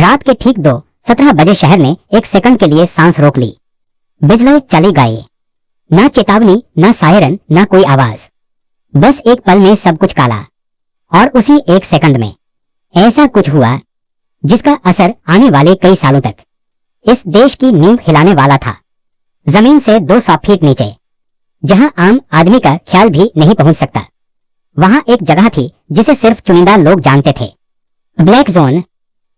रात के ठीक 2:17 बजे शहर ने एक सेकंड के लिए सांस रोक ली। बिजली चली गई। ना चेतावनी, ना सायरन, ना कोई आवाज। बस एक पल में सब कुछ काला। और उसी एक सेकंड में ऐसा कुछ हुआ जिसका असर आने वाले कई सालों तक इस देश की नींव हिलाने वाला था। जमीन से 200 फीट नीचे, जहां आम आदमी का ख्याल भी नहीं पहुंच सकता, वहां एक जगह थी जिसे सिर्फ चुनिंदा लोग जानते थे। Black zone.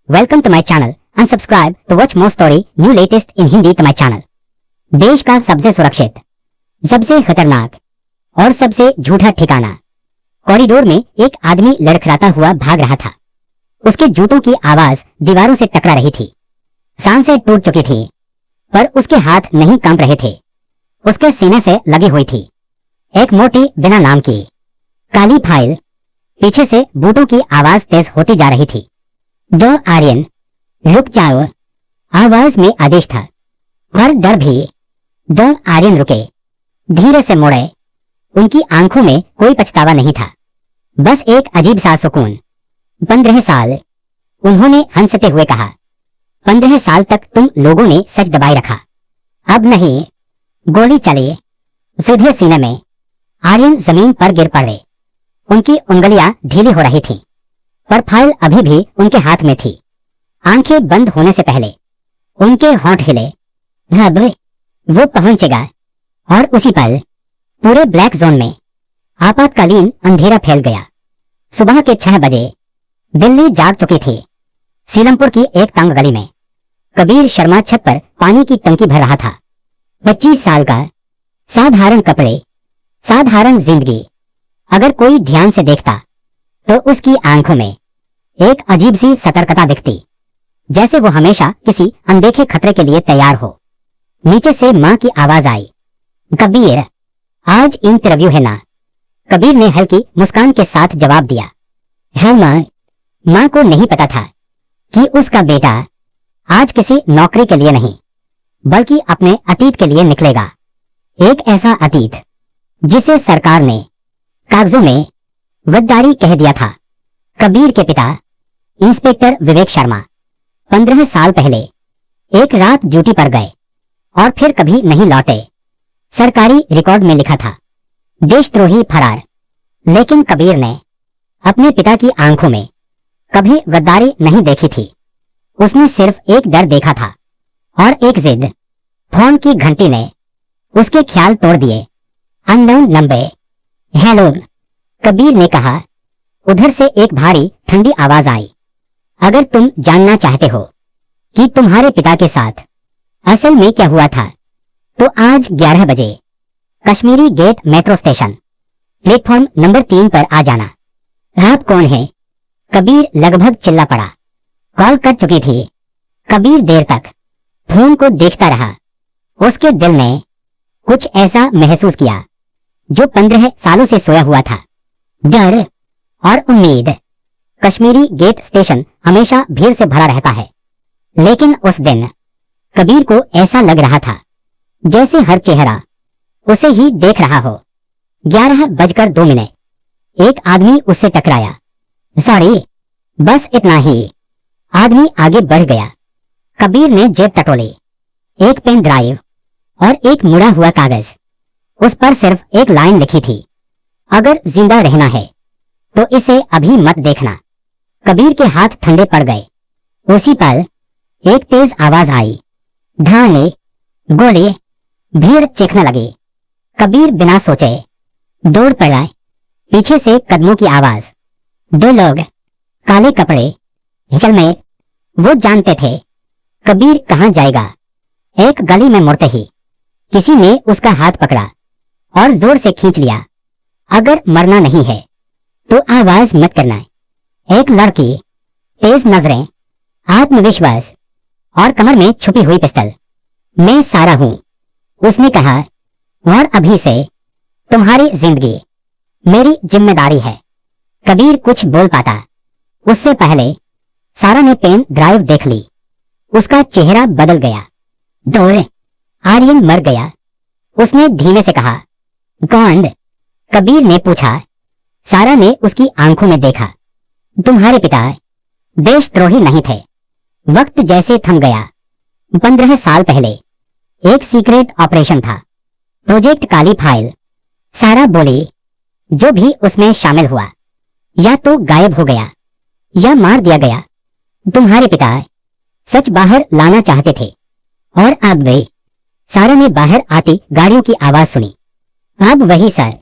Welcome to my channel and subscribe to watch more story new latest in Hindi to my channel. देश का सबसे सुरक्षित, सबसे खतरनाक और सबसे झूठा ठिकाना। कॉरिडोर में एक आदमी लड़खड़ाता हुआ भाग रहा था। उसके जूतों की आवाज दीवारों से टकरा रही थी। सांसें टूट चुकी थी, पर उसके हाथ नहीं कांप रहे थे। उसके सीने से लगी हुई थी एक मोटी, बिना नाम की काली फाइल। पीछे से बूटों की आवाज तेज होती जा रही थी। दो आर्यन, रुक जाओ। आवाज में आदेश था, पर डर भी। दो आर्यन रुके, धीरे से मुड़े। उनकी आंखों में कोई पछतावा नहीं था, बस एक अजीब सा सुकून। 15 साल, उन्होंने हंसते हुए कहा। 15 साल तक तुम लोगों ने सच दबाए रखा, अब नहीं। गोली चली, सीधे सीने में। आर्यन जमीन पर गिर पड़े। उनकी उंगलियां ढीली हो रही थीं, पर फाइल अभी भी उनके हाथ में थी। आंखें बंद होने से पहले उनके होंठ हिले। अब वो पहुंचेगा। और उसी पल पूरे ब्लैक जोन में आपातकालीन अंधेरा फैल गया। सुबह के 6 बजे दिल्ली जाग चुकी थी। सीलमपुर की एक तंग गली में कबीर शर्मा छत पर पानी की टंकी भर रहा था। 25 साल का, साधारण कपड़े, साधारण जिंदगी। अगर कोई ध्यान से देखता तो उसकी आंखों में एक अजीब सी सतर्कता दिखती, जैसे वो हमेशा किसी अनदेखे खतरे के लिए तैयार हो। नीचे से मां की आवाज आई, कबीर, आज इंटरव्यू है ना? कबीर ने हल्की मुस्कान के साथ जवाब दिया, है मां। मां को नहीं पता था कि उसका बेटा आज किसी नौकरी के लिए नहीं, बल्कि अपने अतीत के लिए निकलेगा। एक ऐसा अतीत जिसे सरकार ने कागजों में गद्दारी कह दिया था। कबीर के पिता इंस्पेक्टर विवेक शर्मा 15 साल पहले एक रात ड्यूटी पर गए और फिर कभी नहीं लौटे। सरकारी रिकॉर्ड में लिखा था, देशद्रोही फरार। लेकिन कबीर ने अपने पिता की आंखों में कभी गद्दारी नहीं देखी थी। उसने सिर्फ एक डर देखा था और एक जिद। फोन की घंटी ने उसके ख्याल तोड़ दिए। Unknown number. हेलो, कबीर ने कहा। उधर से एक भारी ठंडी आवाज आई, अगर तुम जानना चाहते हो कि तुम्हारे पिता के साथ असल में क्या हुआ था, तो आज 11 बजे Kashmiri gate metro station platform number 3 पर आ जाना। आप कौन है? कबीर लगभग चिल्ला पड़ा। कॉल कट चुकी थी। कबीर देर तक फोन को देखता रहा। उसके दिल ने कुछ ऐसा महसूस किया जो 15 सालों से सोया हुआ था, डर और उम्मीद। कश्मीरी गेट स्टेशन हमेशा भीड़ से भरा रहता है, लेकिन उस दिन कबीर को ऐसा लग रहा था जैसे हर चेहरा उसे ही देख रहा हो। 11:02। एक आदमी उससे टकराया। सॉरी, बस इतना ही। आदमी आगे बढ़ गया। कबीर ने जेब टटोली। एक पेन ड्राइव और एक मुड़ा हुआ कागज। उस पर सिर्फ एक लाइन लिखी थी, अगर जिंदा रहना है तो इसे अभी मत देखना। कबीर के हाथ ठंडे पड़ गए। उसी पल एक तेज आवाज आई, धाने, गोली। भीड़ चीखने लगी। कबीर बिना सोचे दौड़ पड़ा। पीछे से कदमों की आवाज। 2 लोग, काले कपड़े, चल में। वो जानते थे कबीर कहां जाएगा। एक गली में मुड़ते ही किसी ने उसका हाथ पकड़ा और जोर से खींच लिया। अगर मरना नहीं है तो आवाज मत करना। एक लड़की, तेज नजरें, आत्मविश्वास और कमर में छुपी हुई पिस्तौल। मैं सारा हूं, उसने कहा, और अभी से तुम्हारी जिंदगी मेरी जिम्मेदारी है। कबीर कुछ बोल पाता उससे पहले सारा ने पेन ड्राइव देख ली। उसका चेहरा बदल गया। दो आर्यन मर गया, उसने धीमे से कहा। कौन? कबीर ने पूछा। सारा ने उसकी आंखों में देखा। तुम्हारे पिता देशद्रोही नहीं थे, वक्त जैसे थम गया। 15 साल पहले एक सीक्रेट ऑपरेशन था, प्रोजेक्ट काली फाइल। सारा बोली, जो भी उसमें शामिल हुआ या तो गायब हो गया या मार दिया गया। तुम्हारे पिता सच बाहर लाना चाहते थे और अब वे। सारा ने बाहर आती गाड़ियों की आवाज सुनी। अब वही सर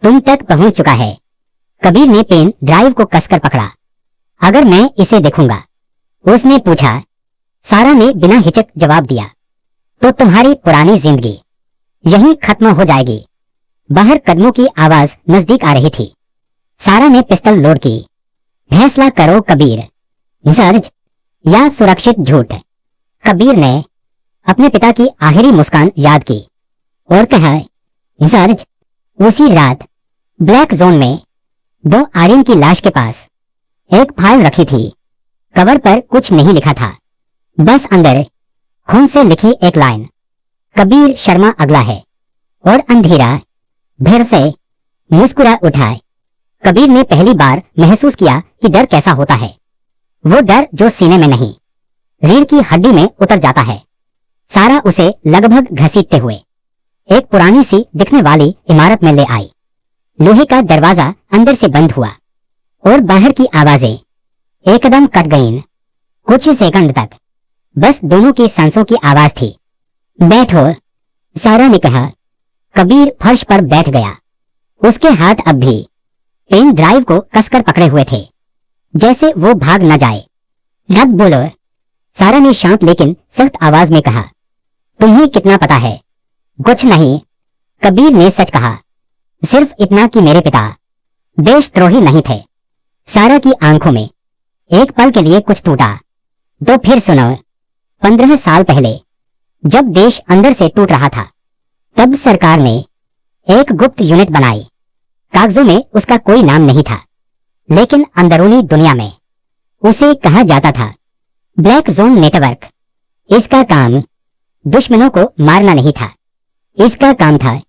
तुम तक पहुंच चुका है। कबीर ने पेन ड्राइव को कसकर पकड़ा। अगर मैं इसे देखूंगा, उसने पूछा। सारा ने बिना हिचक जवाब दिया, तो तुम्हारी पुरानी जिंदगी यहीं खत्म हो जाएगी। बाहर कदमों की आवाज नजदीक आ रही थी। सारा ने पिस्टल लोड की। फैसला करो कबीर, सर्ज या सुरक्षित झूठ। कबीर ने अपने पिता की आखिरी मुस्कान याद की और कहा, सर्ज उसी रात ब्लैक जोन में 2 आर्यन की लाश के पास एक फाइल रखी थी। कवर पर कुछ नहीं लिखा था, बस अंदर खून से लिखी एक लाइन, कबीर शर्मा अगला है। और अंधेरा भीड़ से मुस्कुरा उठा। कबीर ने पहली बार महसूस किया कि डर कैसा होता है। वो डर जो सीने में नहीं, रीढ़ की हड्डी में उतर जाता है। सारा उसे लगभग घसीटते हुए एक पुरानी सी दिखने वाली इमारत में ले आई। लोहे का दरवाजा अंदर से बंद हुआ और बाहर की आवाजें एकदम कट गईं। कुछ सेकंड तक बस दोनों की सांसों की आवाज थी। बैठो, सारा ने कहा। कबीर फर्श पर बैठ गया। उसके हाथ अब भी पेन ड्राइव को कसकर पकड़े हुए थे, जैसे वो भाग न जाए। अब बोलो, सारा ने शांत लेकिन सख्त आवाज में कहा। तुम्हें कितना पता है? कुछ नहीं, कबीर ने सच कहा। सिर्फ इतना कि मेरे पिता देशद्रोही नहीं थे। सारा की आंखों में एक पल के लिए कुछ टूटा। तो फिर सुनो, 15 साल पहले जब देश अंदर से टूट रहा था, तब सरकार ने एक गुप्त यूनिट बनाई। कागजों में उसका कोई नाम नहीं था, लेकिन अंदरूनी दुनिया में उसे कहा जाता था ब्लैक जोन नेटवर्क। इसका काम दुश्मनों को मारना नहीं था, इसका काम था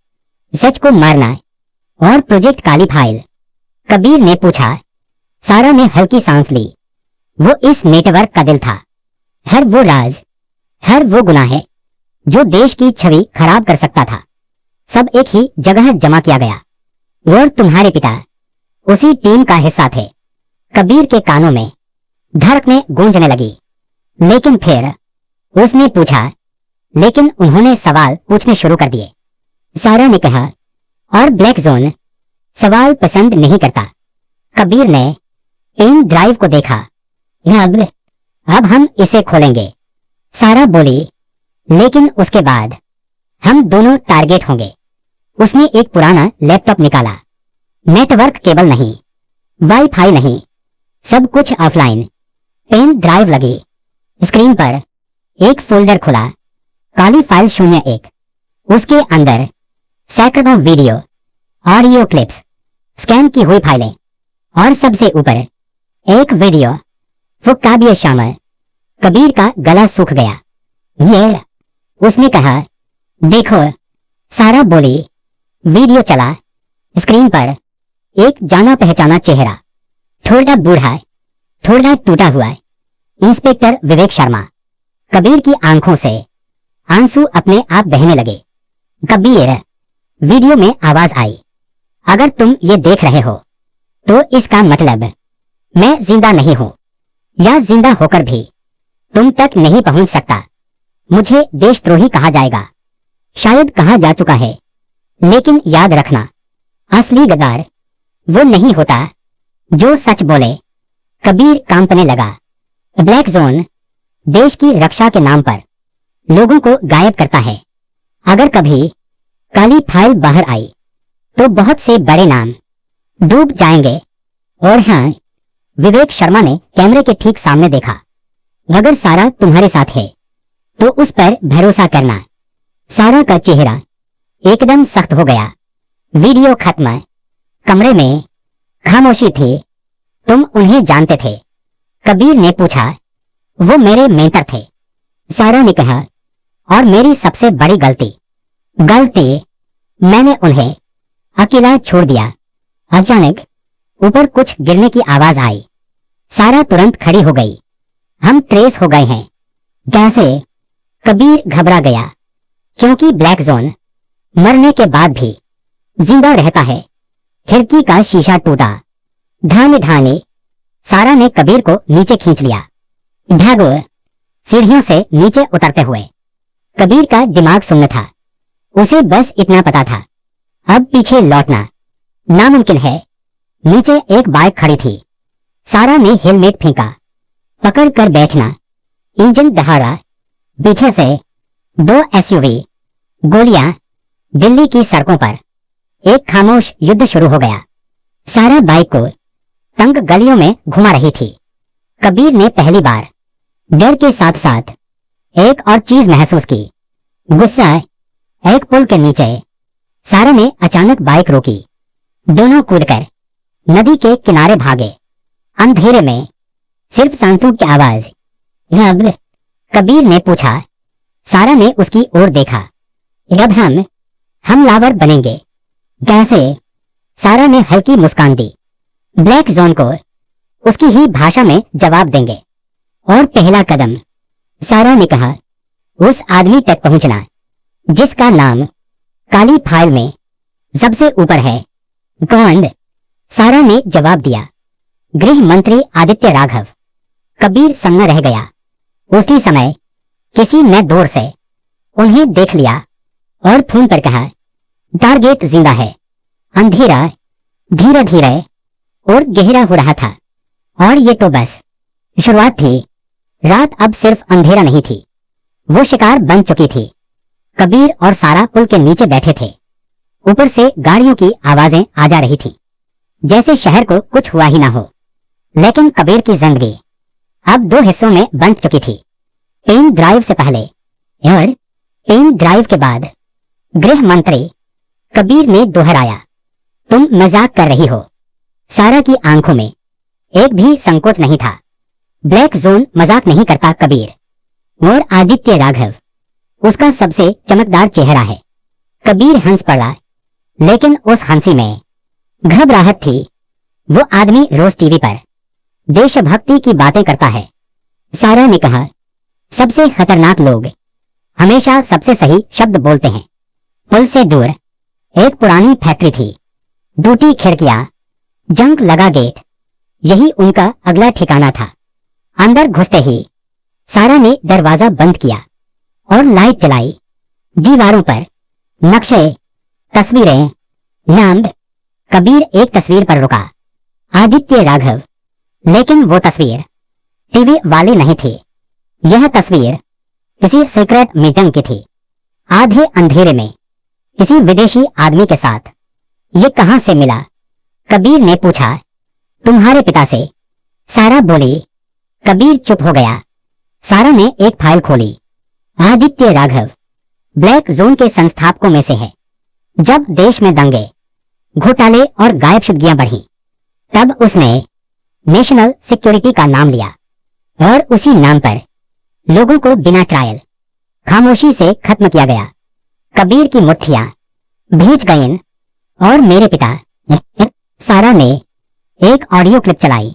सच को मारना। और प्रोजेक्ट काली फाइल? कबीर ने पूछा। सारा ने हल्की सांस ली। वो इस नेटवर्क का दिल था। हर वो राज, हर वो गुनाह है जो देश की छवि खराब कर सकता था, सब एक ही जगह जमा किया गया। और तुम्हारे पिता उसी टीम का हिस्सा थे। कबीर के कानों में धड़कनें गूंजने लगी। लेकिन फिर उसने पूछा, लेकिन उन्होंने सवाल पूछने शुरू कर दिए। सारा ने कहा, और ब्लैक जोन सवाल पसंद नहीं करता। कबीर ने पेन ड्राइव को देखा। अब हम इसे खोलेंगे, सारा बोली, लेकिन उसके बाद हम दोनों टारगेट होंगे। उसने एक पुराना लैपटॉप निकाला। नेटवर्क केबल नहीं, वाईफाई नहीं, सब कुछ ऑफलाइन। पेन ड्राइव लगी। स्क्रीन पर एक फोल्डर खुला, काली फाइल 01। उसके अंदर सैकड़ों वीडियो, ऑडियो क्लिप्स, स्कैन की हुई फाइलें और सबसे ऊपर एक वीडियो। वो काबिय शामिल। कबीर का गला सूख गया। ये, उसने कहा। देखो, सारा बोली। वीडियो चला। स्क्रीन पर एक जाना पहचाना चेहरा, थोड़ा बूढ़ा, थोड़ा टूटा हुआ, इंस्पेक्टर विवेक शर्मा। कबीर की आंखों से आंसू अपने आप बहने लगे। कबीर, वीडियो में आवाज आई, अगर तुम ये देख रहे हो तो इसका मतलब मैं जिंदा नहीं हूं, या जिंदा होकर भी तुम तक नहीं पहुंच सकता। मुझे देशद्रोही कहा जाएगा, शायद कहा जा चुका है, लेकिन याद रखना, असली गद्दार वो नहीं होता जो सच बोले। कबीर कांपने लगा। ब्लैक जोन देश की रक्षा के नाम पर लोगों को गायब करता है। अगर कभी काली फाइल बाहर आई तो बहुत से बड़े नाम डूब जाएंगे। और हाँ, विवेक शर्मा ने कैमरे के ठीक सामने देखा। अगर सारा तुम्हारे साथ है तो उस पर भरोसा करना। सारा का चेहरा एकदम सख्त हो गया। वीडियो खत्म। कमरे में खामोशी थी। तुम उन्हें जानते थे? कबीर ने पूछा। वो मेरे मेंटर थे, सारा ने कहा, और मेरी सबसे बड़ी गलती मैंने उन्हें अकेला छोड़ दिया। अचानक ऊपर कुछ गिरने की आवाज आई। सारा तुरंत खड़ी हो गई। हम ट्रेस हो गए हैं। कैसे? कबीर घबरा गया, क्योंकि ब्लैक जोन मरने के बाद भी जिंदा रहता है। खिड़की का शीशा टूटा। धाने धाने सारा ने कबीर को नीचे खींच लिया। भागो। सीढ़ियों से नीचे उतरते हुए कबीर का दिमाग सुन्न था। उसे बस इतना पता था, अब पीछे लौटना नामुमकिन है। नीचे एक बाइक खड़ी थी। सारा ने हेलमेट फेंका। पकड़ कर बैठना। इंजन दहाड़ा। पीछे से 2 एसयूवी। गोलियां। दिल्ली की सड़कों पर एक खामोश युद्ध शुरू हो गया। सारा बाइक को तंग गलियों में घुमा रही थी। कबीर ने पहली बार डर के साथ साथ एक और चीज महसूस की, गुस्सा। एक पुल के नीचे सारा ने अचानक बाइक रोकी। दोनों कूदकर नदी के किनारे भागे। अंधेरे में सिर्फ सांसों की आवाज। अब? कबीर ने पूछा। सारा ने उसकी ओर देखा। अब हम हमलावर बनेंगे। कैसे? सारा ने हल्की मुस्कान दी। ब्लैक जोन को उसकी ही भाषा में जवाब देंगे। और पहला कदम, सारा ने कहा, उस आदमी तक पहुंचना जिसका नाम काली फाइल में सबसे ऊपर है। कौन? सारा ने जवाब दिया, गृह मंत्री आदित्य राघव। कबीर सन्न रह गया। उसी समय किसी ने दूर से उन्हें देख लिया और फोन पर कहा, टारगेट जिंदा है। अंधेरा धीरे धीरे और गहरा हो रहा था। और ये तो बस शुरुआत थी। रात अब सिर्फ अंधेरा नहीं थी, वो शिकार बन चुकी थी। कबीर और सारा पुल के नीचे बैठे थे। ऊपर से गाड़ियों की आवाजें आ जा रही थी, जैसे शहर को कुछ हुआ ही ना हो। लेकिन कबीर की जिंदगी अब 2 हिस्सों में बंट चुकी थी। पेन ड्राइव से पहले और पेन ड्राइव के बाद। गृह मंत्री कबीर ने दोहराया, तुम मजाक कर रही हो। सारा की आंखों में एक भी संकोच नहीं था। ब्लैक जोन मजाक नहीं करता कबीर। और आदित्य राघव उसका सबसे चमकदार चेहरा है। कबीर हंस पड़ा, लेकिन उस हंसी में घबराहट थी। वो आदमी रोज टीवी पर देशभक्ति की बातें करता है। सारा ने कहा, सबसे खतरनाक लोग हमेशा सबसे सही शब्द बोलते हैं। पुल से दूर एक पुरानी फैक्ट्री थी। टूटी खिड़कियां, जंग लगा गेट, यही उनका अगला ठिकाना था। अंदर घुसते ही सारा ने दरवाजा बंद किया और लाइट जलाई। दीवारों पर नक्शे, तस्वीरें, नाम। कबीर एक तस्वीर पर रुका, आदित्य राघव। लेकिन वो तस्वीर टीवी वाली नहीं थी। यह तस्वीर किसी सीक्रेट मीटिंग की थी, आधे अंधेरे में, किसी विदेशी आदमी के साथ। ये कहां से मिला? कबीर ने पूछा। तुम्हारे पिता से, सारा बोली। कबीर चुप हो गया। सारा ने एक फाइल खोली। आदित्य राघव ब्लैक जोन के संस्थापकों में से है। जब देश में दंगे, घोटाले और गायबशुदगियां बढ़ी, तब उसने नेशनल सिक्योरिटी का नाम लिया और उसी नाम पर लोगों को बिना ट्रायल खामोशी से खत्म किया गया। कबीर की मुट्ठियां भीज गईं और मेरे पिता। सारा ने एक ऑडियो क्लिप चलाई।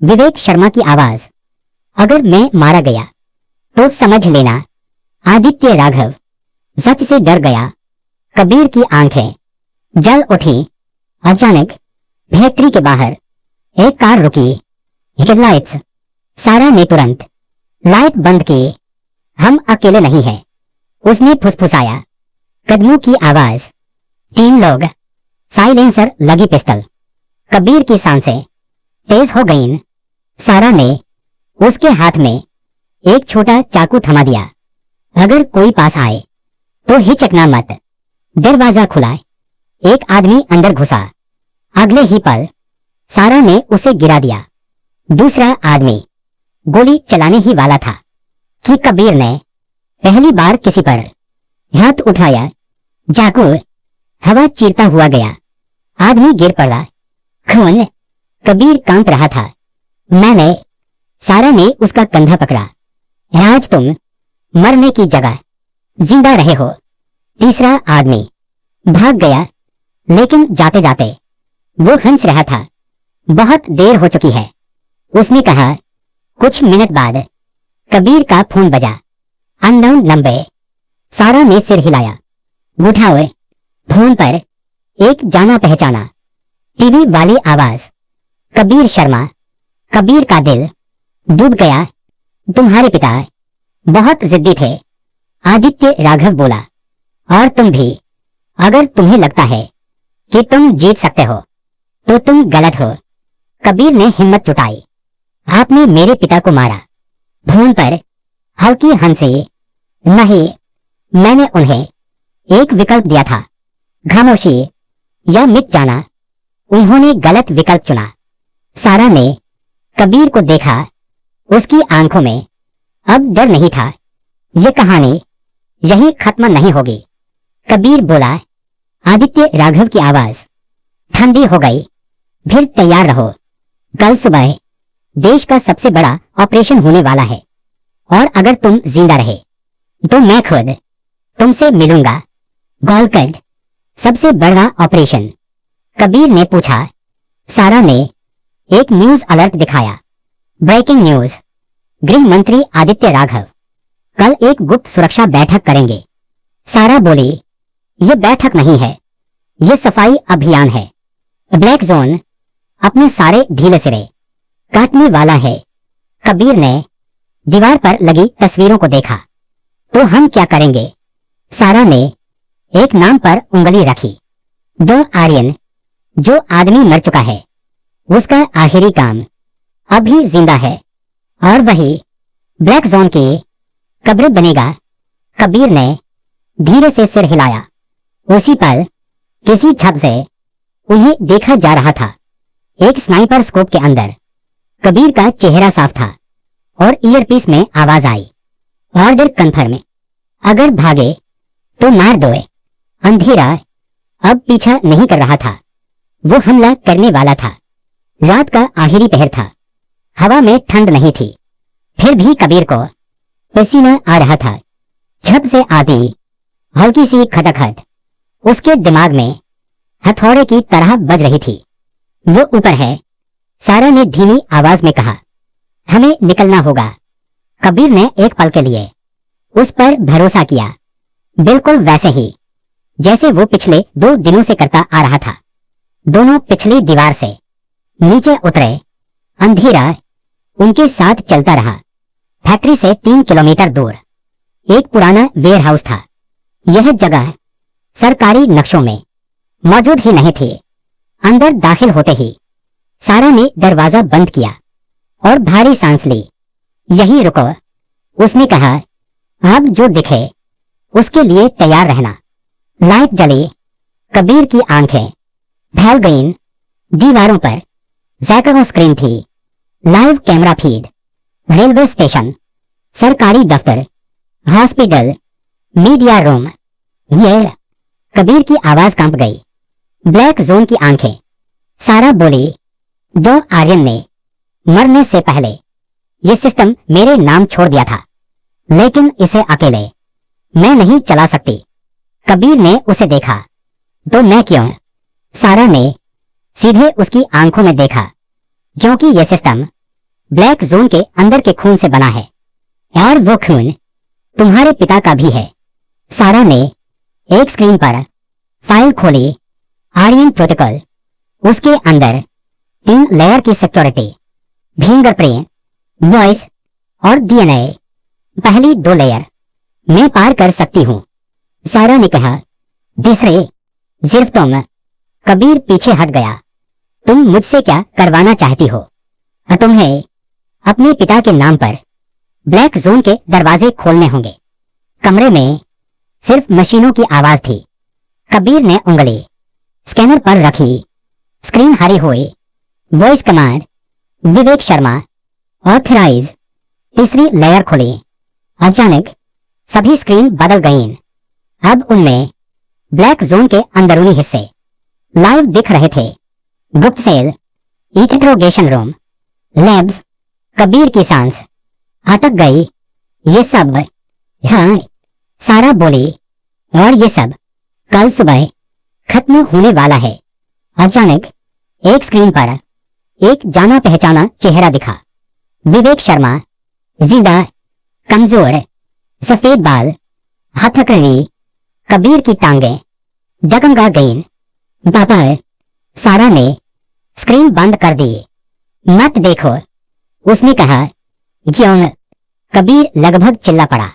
विवेक शर्मा की आवाज, अगर मैं मारा गया तो समझ लेना। आदित्य राघव सच से डर गया। कबीर की आंखें जल उठी। अचानक फैक्ट्री के बाहर एक कार रुकी। हेडलाइट्स। सारा ने तुरंत लाइट बंद की। हम अकेले नहीं हैं, उसने फुसफुसाया। कदमों की आवाज, 3 लोग, साइलेंसर लगी पिस्टल। कबीर की सांसें तेज हो गईं। सारा ने उसके हाथ में एक छोटा चाकू थमा दिया। अगर कोई पास आए तो हिचकना मत। दरवाजा खुला। एक आदमी अंदर घुसा। अगले ही पल सारा ने उसे गिरा दिया। दूसरा आदमी गोली चलाने ही वाला था कि कबीर ने पहली बार किसी पर हाथ उठाया। चाकू हवा चीरता हुआ गया। आदमी गिर पड़ा। खून। कबीर कांप रहा था। मैंने। सारा ने उसका कंधा पकड़ा। आज तुम मरने की जगह जिंदा रहे हो। तीसरा आदमी भाग गया, लेकिन जाते जाते वो हंस रहा था। बहुत देर हो चुकी है, उसने कहा। कुछ मिनट बाद कबीर का फोन बजा। Unknown number. सारा ने सिर हिलाया। उठाओ। फोन पर एक जाना पहचाना टीवी वाली आवाज। कबीर शर्मा। कबीर का दिल डूब गया। तुम्हारे पिता बहुत जिद्दी थे, आदित्य राघव बोला। और तुम भी। अगर तुम्हें लगता है कि तुम जीत सकते हो तो तुम गलत हो। कबीर ने हिम्मत जुटाई। आपने मेरे पिता को मारा। फोन पर हल्की हंसी। नहीं, मैंने उन्हें एक विकल्प दिया था, खामोशी या मिट जाना। उन्होंने गलत विकल्प चुना। सारा ने कबीर को देखा। उसकी आंखों में अब डर नहीं था। यह कहानी यही खत्म नहीं होगी। कबीर बोला। आदित्य राघव की आवाज ठंडी हो गई। फिर तैयार रहो, कल सुबह देश का सबसे बड़ा ऑपरेशन होने वाला है, और अगर तुम जिंदा रहे तो मैं खुद तुमसे मिलूंगा। गोलकंड सबसे बड़ा ऑपरेशन? कबीर ने पूछा। सारा ने एक न्यूज अलर्ट दिखाया। ब्रेकिंग न्यूज, गृह मंत्री आदित्य राघव कल एक गुप्त सुरक्षा बैठक करेंगे। सारा बोली, यह बैठक नहीं है, यह सफाई अभियान है। ब्लैक जोन अपने सारे ढीले सिरे काटने वाला है। कबीर ने दीवार पर लगी तस्वीरों को देखा। तो हम क्या करेंगे? सारा ने एक नाम पर उंगली रखी। दो आर्यन, जो आदमी मर चुका है, उसका आखिरी काम अभी जिंदा है, और वही ब्लैक जोन की कब्र बनेगा। कबीर ने धीरे से सिर हिलाया। उसी पल किसी छत से उन्हें देखा जा रहा था। एक स्नाइपर स्कोप के अंदर कबीर का चेहरा साफ था, और ईयरपीस में आवाज आई। Order confirm. अगर भागे तो मार दो। अंधेरा अब पीछा नहीं कर रहा था। वो हमला करने वाला था। रात का आखिरी पहर था। हवा में ठंड नहीं थी, फिर भी कबीर को पसीना आ रहा था। छत से आती हल्की सी खटखट उसके दिमाग में हथौड़े की तरह बज रही थी। वो ऊपर है, सारा ने धीमी आवाज में कहा। हमें निकलना होगा। कबीर ने एक पल के लिए उस पर भरोसा किया, बिल्कुल वैसे ही जैसे वो पिछले 2 दिनों से करता आ रहा था। दोनों पिछली दीवार से नीचे उतरे। अंधेरा उनके साथ चलता रहा। फैक्ट्री से 3 किलोमीटर दूर एक पुराना वेयर हाउस था। यह जगह सरकारी नक्शों में मौजूद ही नहीं थी। अंदर दाखिल होते ही सारा ने दरवाजा बंद किया और भारी सांस ली। यहीं रुको, उसने कहा। अब जो दिखे उसके लिए तैयार रहना। लाइट जली। कबीर की आंखें फैल गईं। दीवारों पर सैकड़ों स्क्रीन थी। Live camera feed, railway station, सरकारी दफ्तर, हॉस्पिटल, मीडिया रूम। ये कबीर की आवाज कांप गई। ब्लैक जोन की आंखें। सारा बोली, 2 आर्यन ने मरने से पहले ये सिस्टम मेरे नाम छोड़ दिया था, लेकिन इसे अकेले मैं नहीं चला सकती। कबीर ने उसे देखा। तो मैं क्यों? सारा ने सीधे उसकी आंखों में देखा। क्योंकि यह सिस्टम ब्लैक जोन के अंदर के खून से बना है, और वो खून तुम्हारे पिता का भी है। सारा ने एक स्क्रीन पर फाइल खोली। आर्यन प्रोटोकॉल। उसके अंदर 3 लेयर की सिक्योरिटी, फिंगरप्रिंट, वॉइस और डीएनए। पहली 2 लेयर मैं पार कर सकती हूँ, सारा ने कहा। तीसरे सिर्फ तुम। कबीर पीछे हट गया। तुम मुझसे क्या करवाना चाहती हो? तुम्हें अपने पिता के नाम पर ब्लैक जोन के दरवाजे खोलने होंगे। कमरे में सिर्फ मशीनों की आवाज थी। कबीर ने उंगली स्कैनर पर रखी। स्क्रीन हरी हुई। Voice command, Vivek Sharma, authorise. तीसरी लेयर खुली। अचानक सभी स्क्रीन बदल गईं। अब उनमें ब्लैक जोन के अंदरूनी हिस्से लाइव दिख रहे थे। गुप्त cell, interrogation room, labs. Kabir की सांस अटक गई। ये सब? हाँ, सारा बोली। और ये सब कल सुबह खत्म होने वाला है। अचानक एक स्क्रीन पर एक जाना पहचाना चेहरा दिखा। विवेक शर्मा, जिंदा। कमजोर सफेद बाल, हथकड़ी। कबीर की टांगें डगमगा गईं। पापा, सारा ने स्क्रीन बंद कर दी। मत देखो, उसने कहा। क्यों? कबीर लगभग चिल्ला पड़ा।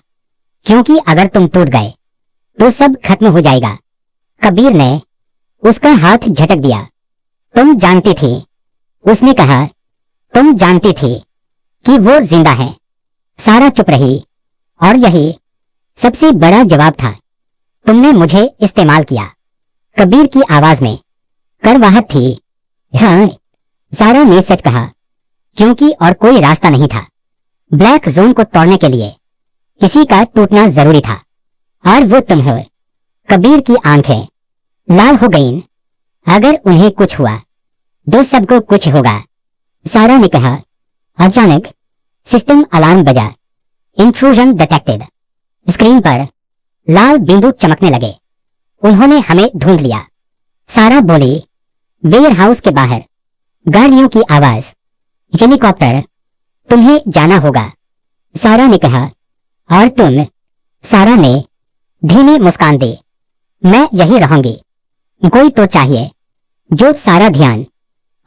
क्योंकि अगर तुम टूट गए तो सब खत्म हो जाएगा। कबीर ने उसका हाथ झटक दिया। तुम जानती थी, उसने कहा। तुम जानती थी कि वो जिंदा है। सारा चुप रही और यही सबसे बड़ा जवाब था। तुमने मुझे इस्तेमाल किया। कबीर की आवाज में करवाहट थी। हाँ, सारा ने सच कहा, क्योंकि और कोई रास्ता नहीं था। ब्लैक जोन को तोड़ने के लिए किसी का टूटना जरूरी था, और वो तुम हो। कबीर की आंखें लाल हो गईं। अगर उन्हें कुछ हुआ तो सबको कुछ होगा, सारा ने कहा। अचानक सिस्टम अलार्म बजा। Intrusion detected. स्क्रीन पर लाल बिंदु चमकने लगे। उन्होंने हमें ढूंढ लिया, सारा बोली। वेयर हाउस के बाहर गाड़ियों की आवाज। हेलीकॉप्टर। तुम्हें जाना होगा, सारा ने कहा। और तुम? सारा ने धीमे मुस्कान दी। मैं यही रहूंगी। कोई तो चाहिए जो सारा ध्यान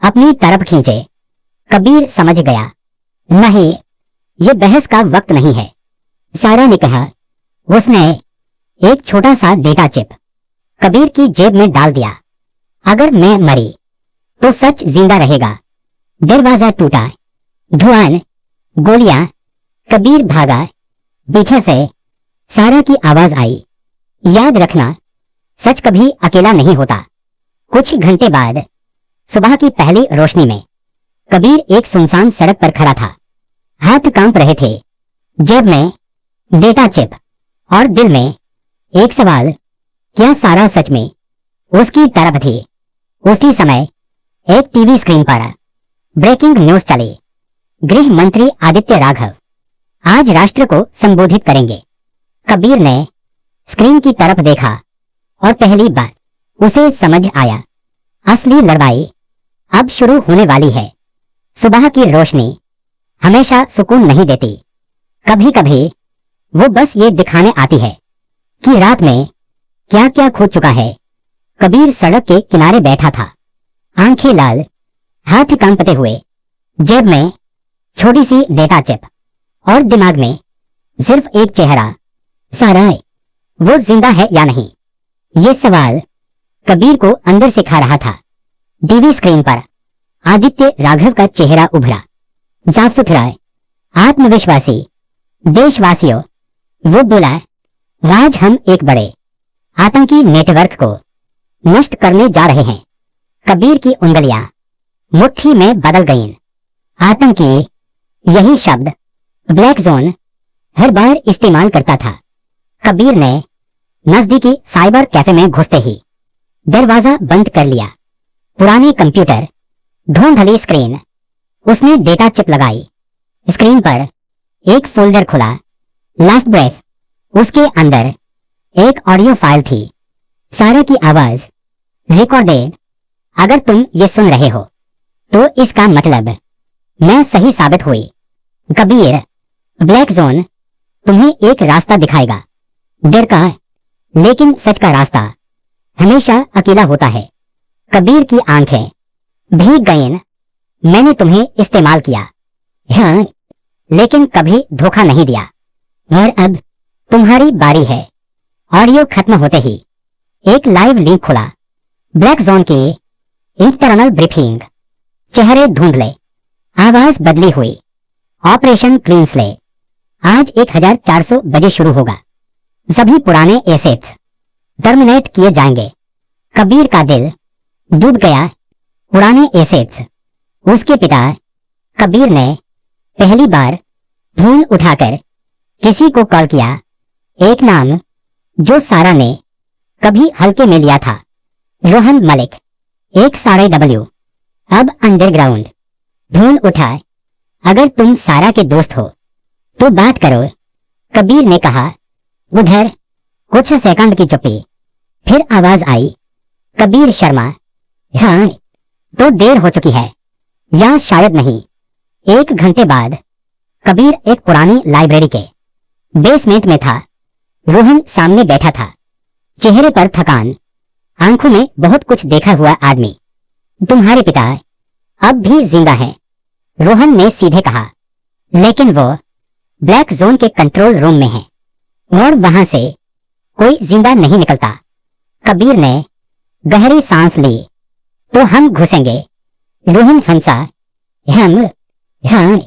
अपनी तरफ खींचे। कबीर समझ गया। नहीं, ये बहस का वक्त नहीं है, सारा ने कहा। उसने एक छोटा सा डेटा चिप कबीर की जेब में डाल दिया। अगर मैं मरी तो सच जिंदा रहेगा। दरवाजा टूटा। धुआं, गोलियां। कबीर भागा। पीछे से सारा की आवाज आई। याद रखना, सच कभी अकेला नहीं होता। कुछ घंटे बाद सुबह की पहली रोशनी में कबीर एक सुनसान सड़क पर खड़ा था। हाथ कांप रहे थे, जेब में डेटा चिप और दिल में एक सवाल, क्या सारा सच में उसकी तरफ थी? उसी समय एक टीवी स्क्रीन पर ब्रेकिंग न्यूज चली। गृह मंत्री आदित्य राघव आज राष्ट्र को संबोधित करेंगे। कबीर ने स्क्रीन की तरफ देखा और पहली बार उसे समझ आया, असली लड़ाई अब शुरू होने वाली है। सुबह की रोशनी हमेशा सुकून नहीं देती। कभी कभी वो बस ये दिखाने आती है कि रात में क्या क्या खो चुका है। कबीर सड़क के किनारे बैठा था, आंखें लाल, हाथ कांपते हुए, जेब में छोटी सी डेटा चिप और दिमाग में सिर्फ एक चेहरा, सारा। वो जिंदा है या नहीं, ये सवाल कबीर को अंदर से खा रहा था। टीवी स्क्रीन पर आदित्य राघव का चेहरा उभरा, साफ सुथरा, आत्मविश्वासी। देशवासियों, वो बोला, आज हम एक बड़े आतंकी नेटवर्क को नष्ट करने जा रहे हैं। कबीर की उंगलियां मुट्ठी में बदल गईं। आतंकी, यही शब्द ब्लैक जोन हर बार इस्तेमाल करता था। कबीर ने नजदीकी साइबर कैफे में घुसते ही दरवाजा बंद कर लिया। पुरानी कंप्यूटर, धुंधली स्क्रीन। उसने डेटा चिप लगाई। स्क्रीन पर एक फोल्डर खुला, लास्ट ब्रेथ। उसके अंदर एक ऑडियो फाइल थी, सारा की आवाज, रिकॉर्डेड। अगर तुम ये सुन रहे हो तो इसका मतलब मैं सही साबित हुई। कबीर, ब्लैक जोन तुम्हें एक रास्ता दिखाएगा, डर का, लेकिन सच का रास्ता हमेशा अकेला होता है। कबीर की आंखें भीग गईं। मैंने तुम्हें इस्तेमाल किया, हाँ, लेकिन कभी धोखा नहीं दिया। और अब तुम्हारी बारी है। ऑडियो खत्म होते ही एक लाइव लिंक खुला। ब्लैक जोन की इंटरनल ब्रीफिंग। चेहरे धुंधले, आवाज बदली हुई। ऑपरेशन क्लीन स्लेट आज 1400 बजे शुरू होगा। सभी पुराने एसेट्स टर्मिनेट किए जाएंगे। कबीर का दिल डूब गया। पुराने एसेट्स। उसके पिता कबीर ने पहली बार फोन उठाकर किसी को कॉल किया। एक नाम जो सारा ने कभी हल्के में लिया था, रोहन मलिक। एक सारे डब्ल्यू। अब अंडरग्राउंड। फोन उठा। अगर तुम सारा के दोस्त हो तो बात करो, कबीर ने कहा। उधर कुछ सेकंड की चुप्पी, फिर आवाज आई, कबीर शर्मा। हाँ, तो देर हो चुकी है, या शायद नहीं। 1 घंटे बाद कबीर एक पुरानी लाइब्रेरी के बेसमेंट में था। रोहन सामने बैठा था, चेहरे पर थकान, आंखों में बहुत कुछ देखा हुआ आदमी। तुम्हारे पिता अब भी जिंदा हैं, रोहन ने सीधे कहा, लेकिन वो ब्लैक जोन के कंट्रोल रूम में हैं और वहां से कोई जिंदा नहीं निकलता। कबीर ने गहरी सांस ली। तो हम घुसेंगे? रोहन हंसा। हाँ।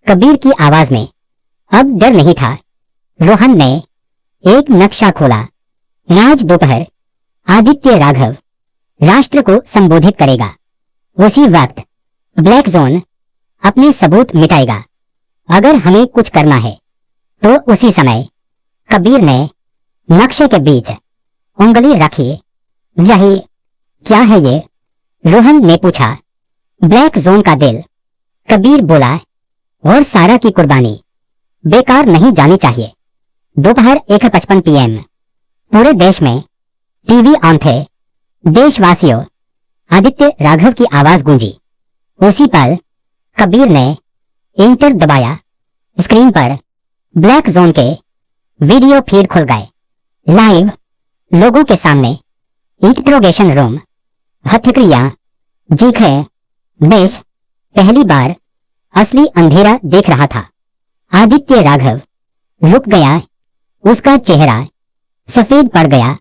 कबीर की आवाज में अब डर नहीं था। रोहन ने एक नक्शा खोला। आज दोपहर आदित्य राघव राष्ट्र को संबोधित करेगा। उसी वक्त ब्लैक जोन अपने सबूत मिटाएगा। अगर हमें कुछ करना है तो उसी समय। कबीर ने नक्शे के बीच उंगली रखी। यही क्या है ये? रोहन ने पूछा। ब्लैक जोन का दिल, कबीर बोला, और सारा की कुर्बानी बेकार नहीं जानी चाहिए। दोपहर 1:55 PM। पूरे देश में टीवी ऑन थे। देशवासियों, आदित्य राघव की आवाज गूंजी। उसी पल कबीर ने एंटर दबाया। स्क्रीन पर ब्लैक जोन के वीडियो फीड खुल गए। लाइव लोगों के सामने इंट्रोगेशन रूम, हथकड़ियां, चीखें। देश पहली बार असली अंधेरा देख रहा था। आदित्य राघव रुक गया। उसका चेहरा सफेद पड़ गया।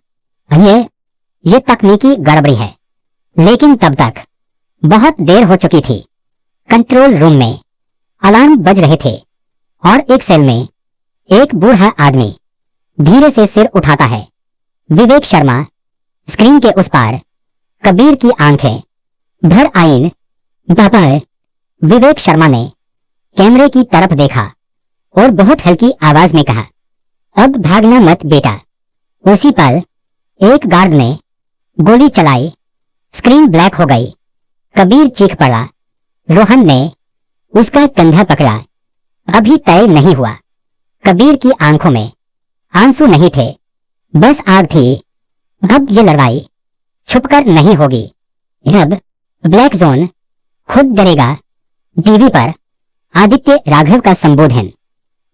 ये तकनीकी गड़बड़ी है। लेकिन तब तक बहुत देर हो चुकी थी। कंट्रोल रूम में अलार्म बज रहे थे और एक सेल में एक बूढ़ा आदमी धीरे से सिर उठाता है। विवेक शर्मा। स्क्रीन के उस पार कबीर की आंखें भर आईं। पापा। विवेक शर्मा ने कैमरे की तरफ देखा और बहुत हल्की आवाज में कहा, अब भागना मत बेटा। उसी पल एक गार्ड ने गोली चलाई। स्क्रीन ब्लैक हो गई। कबीर चीख पड़ा। रोहन ने उसका कंधा पकड़ा। अभी तय नहीं हुआ। कबीर की आंखों में आंसू नहीं थे, बस आग थी। अब ये लड़ाई छुपकर नहीं होगी। अब ब्लैक जोन खुद डरेगा। टीवी पर आदित्य राघव का संबोधन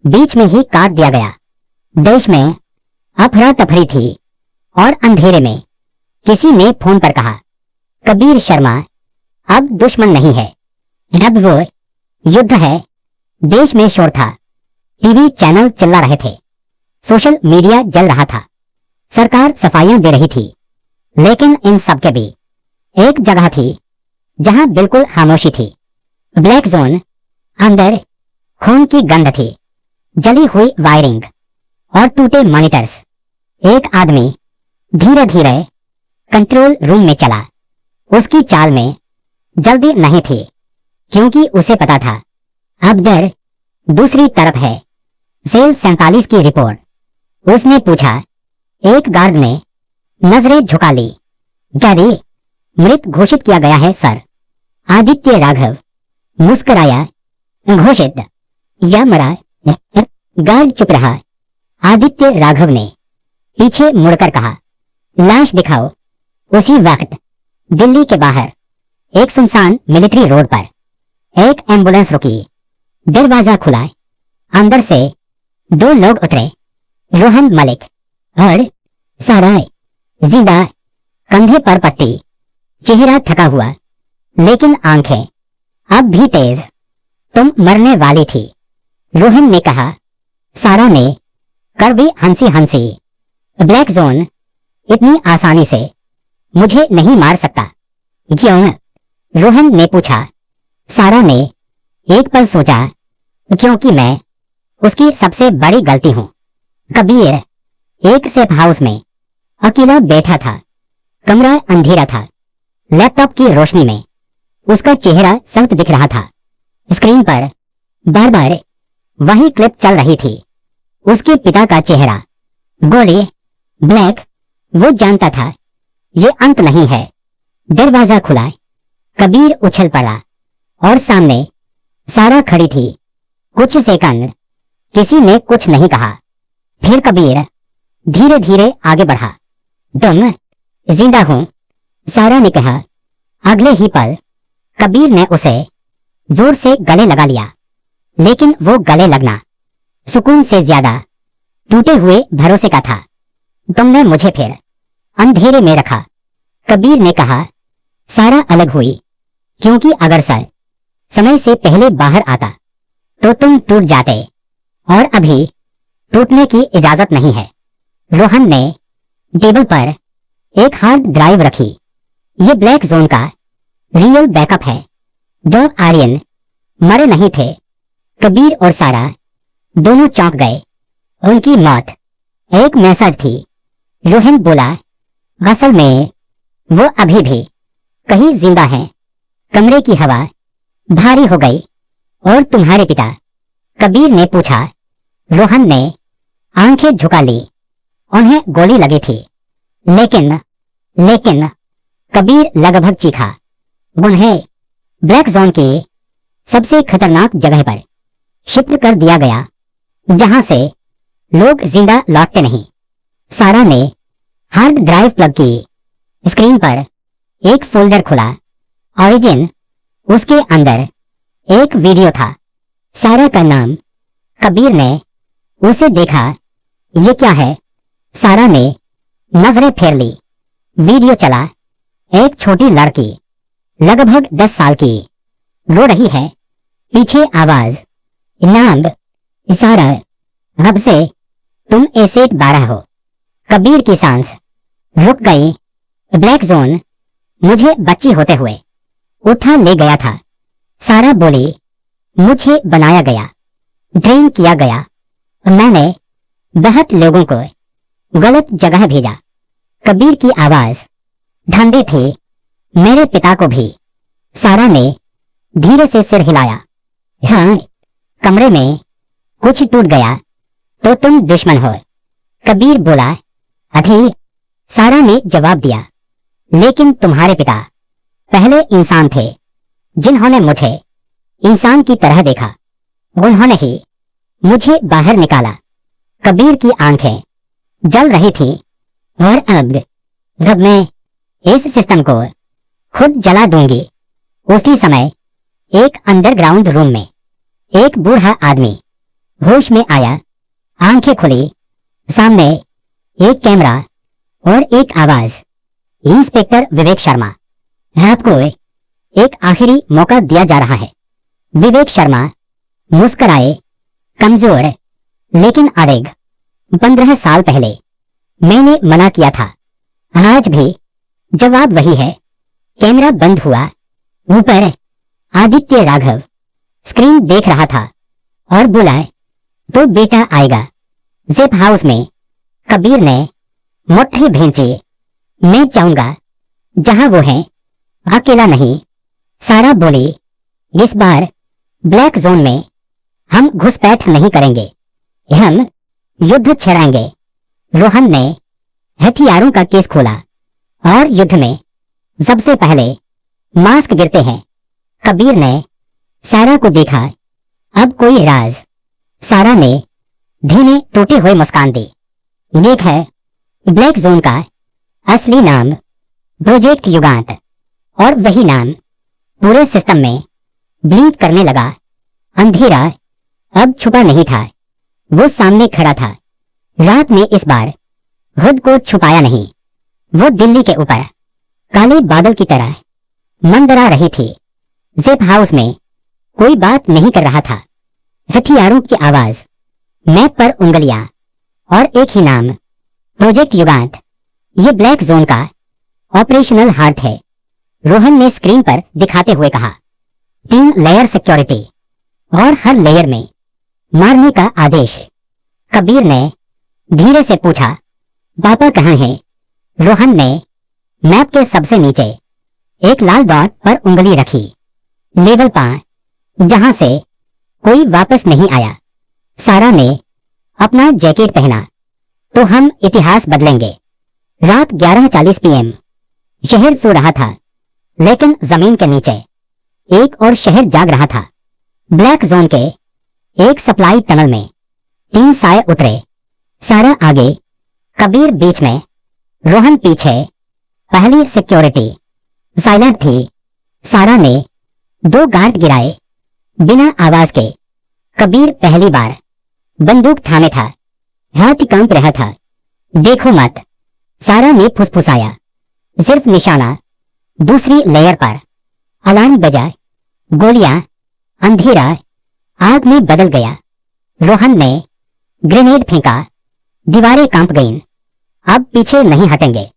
बीच में ही काट दिया गया। देश में अफरा तफरी थी और अंधेरे में किसी ने फोन पर कहा, कबीर शर्मा अब दुश्मन नहीं है, अब वो युद्ध है। देश में शोर था। टीवी चैनल चिल्ला रहे थे। सोशल मीडिया जल रहा था। सरकार सफाइयां दे रही थी। लेकिन इन सब के भी एक जगह थी जहां बिल्कुल खामोशी थी। ब्लैक जोन अंदर खून की गंध थी, जली हुई वायरिंग और टूटे मॉनिटर्स। एक आदमी धीरे धीरे कंट्रोल रूम में चला। उसकी चाल में जल्दी नहीं थी, क्योंकि उसे पता था अब डर दूसरी तरफ है। सेल 47 की रिपोर्ट। उसने पूछा। एक गार्ड ने नजरें झुका ली। डैडी, मृत घोषित किया गया है सर। आदित्य राघव मुस्कुराया। घोषित या मरा? गार्ड चुप रहा। आदित्य राघव ने पीछे मुड़कर कहा, लाश दिखाओ। उसी वक्त दिल्ली के बाहर एक सुनसान मिलिट्री रोड पर एक एम्बुलेंस रुकी। दरवाजा खुला। अंदर से 2 लोग उतरे, रोहन मलिक और सारा जिंदा, कंधे पर पट्टी, चेहरा थका हुआ, लेकिन आंखें अब भी तेज। तुम मरने वाली थी, रोहन ने कहा। सारा ने कड़वी हंसी हंसी। ब्लैक जोन इतनी आसानी से मुझे नहीं मार सकता। क्यों? रोहन ने पूछा। सारा ने एक पल सोचा। क्योंकि मैं उसकी सबसे बड़ी गलती हूं। कबीर एक सेफ हाउस में अकेला बैठा था। कमरा अंधेरा था। लैपटॉप की रोशनी में उसका चेहरा सख्त दिख रहा था। स्क्रीन पर बार बार वही क्लिप चल रही थी। उसके पिता का चेहरा, गोली, ब्लैक। वो जानता था ये अंत नहीं है। दरवाजा खुला। कबीर उछल पड़ा और सामने सारा खड़ी थी। कुछ सेकंड किसी ने कुछ नहीं कहा। फिर कबीर धीरे धीरे आगे बढ़ा। तुम जिंदा हो, सारा ने कहा। अगले ही पल कबीर ने उसे जोर से गले लगा लिया। लेकिन वो गले लगना सुकून से ज्यादा टूटे हुए भरोसे का था। तुमने मुझे फिर अंधेरे में रखा। कबीर ने कहा। सारा अलग हुई, क्योंकि अगर सर समय से पहले बाहर आता तो तुम टूट जाते, और अभी टूटने की इजाजत नहीं है। रोहन ने टेबल पर एक हार्ड ड्राइव रखी। ये ब्लैक जोन का रियल बैकअप है। दो आर्यन मरे नहीं थे। कबीर और सारा दोनों चौंक गए। उनकी मौत एक मैसेज थी। रोहन बोला, असल में वो अभी भी कहीं जिंदा हैं। कमरे की हवा भारी हो गई। और तुम्हारे पिता? कबीर ने पूछा। रोहन ने आंखें झुका ली। उन्हें गोली लगी थी। लेकिन कबीर लगभग चीखा। उन्हें ब्लैक जोन के सबसे खतरनाक जगह पर शिफ्ट कर दिया गया, जहां से लोग जिंदा लौटते नहीं। सारा ने हार्ड ड्राइव प्लग की। स्क्रीन पर एक फोल्डर खुला। ओरिजिन, उसके अंदर एक वीडियो था। सारा का नाम। कबीर ने उसे देखा। ये क्या है? सारा ने नजरें फेर ली। वीडियो चला। एक छोटी लड़की लगभग 10 साल की रो रही है। पीछे आवाज, नाम सारा, अब से तुम एसेट 12 हो। कबीर की सांस रुक गई। ब्लैक जोन मुझे बच्ची होते हुए उठा ले गया था। सारा बोली, मुझे बनाया गया, ट्रेन किया गया। मैंने बहुत लोगों को गलत जगह भेजा। कबीर की आवाज ठंडी थी। मेरे पिता को भी। सारा ने धीरे से सिर हिलाया। हाँ, कमरे में कुछ टूट गया तो तुम दुश्मन हो। कबीर बोला। अभी? सारा ने जवाब दिया। लेकिन तुम्हारे पिता पहले इंसान थे जिन्होंने मुझे इंसान की तरह देखा। उन्होंने ही मुझे बाहर निकाला। कबीर की आंखें जल रही थी। और अब जब मैं इस सिस्टम को खुद जला दूंगी। उसी समय एक अंडरग्राउंड रूम में एक बूढ़ा आदमी होश में आया। आंखें खुली। सामने एक कैमरा और एक आवाज, इंस्पेक्टर विवेक शर्मा, आपको एक आखिरी मौका दिया जा रहा है। विवेक शर्मा मुस्कुराए, कमजोर लेकिन अड़िग। 15 साल पहले मैंने मना किया था। आज भी जवाब वही है। कैमरा बंद हुआ। ऊपर आदित्य राघव स्क्रीन देख रहा था और बोला, तो बेटा आएगा। जिप हाउस में कबीर ने मुट्ठी भेजी। मैं चाहूंगा जहां वो है, अकेला नहीं। सारा बोली, इस बार ब्लैक जोन में हम घुसपैठ नहीं करेंगे, हम युद्ध छेड़ेंगे। रोहन ने हथियारों का केस खोला। और युद्ध में सबसे पहले मास्क गिरते हैं। कबीर ने सारा को देखा। अब कोई राज? सारा ने धीमे टूटे हुए मुस्कान दी। एक है ब्लैक जोन का असली नाम, प्रोजेक्ट युगांत। और वही नाम पूरे सिस्टम में ब्लिंक करने लगा। अंधेरा अब छुपा नहीं था, वो सामने खड़ा था। रात ने इस बार खुद को छुपाया नहीं। वो दिल्ली के ऊपर काले बादल की तरह मंडरा रही थी। जिप हाउस में कोई बात नहीं कर रहा था। हथियारों की आवाज, मैप पर उंगलियां और एक ही नाम, प्रोजेक्ट युगांत। ये ब्लैक जोन का ऑपरेशनल हार्ट है। रोहन ने स्क्रीन पर दिखाते हुए कहा। 3 लेयर सिक्योरिटी और हर लेयर में मारने का आदेश। कबीर ने धीरे से पूछा, पापा कहाँ हैं? रोहन ने मैप के सबसे नीचे एक लाल डॉट पर उंगली रखी। लेवल 5, जहां से कोई वापस नहीं आया। सारा ने अपना जैकेट पहना। तो हम इतिहास बदलेंगे। रात 11:40 PM। शहर सो रहा था, लेकिन जमीन के नीचे एक और शहर जाग रहा था। ब्लैक जोन के एक सप्लाई टनल में 3 साए उतरे। सारा आगे, कबीर बीच में, रोहन पीछे। पहली सिक्योरिटी साइलेंट थी। सारा ने 2 गार्ड गिराए बिना आवाज के। कबीर पहली बार बंदूक थामे था। हाथ कांप रहा था। देखो मत, सारा ने फुसफुसाया। सिर्फ निशाना दूसरी लेयर पर। अलार्म बजा, गोलियां, अंधेरा आग में बदल गया। रोहन ने ग्रेनेड फेंका, दीवारें कांप गईं। अब पीछे नहीं हटेंगे,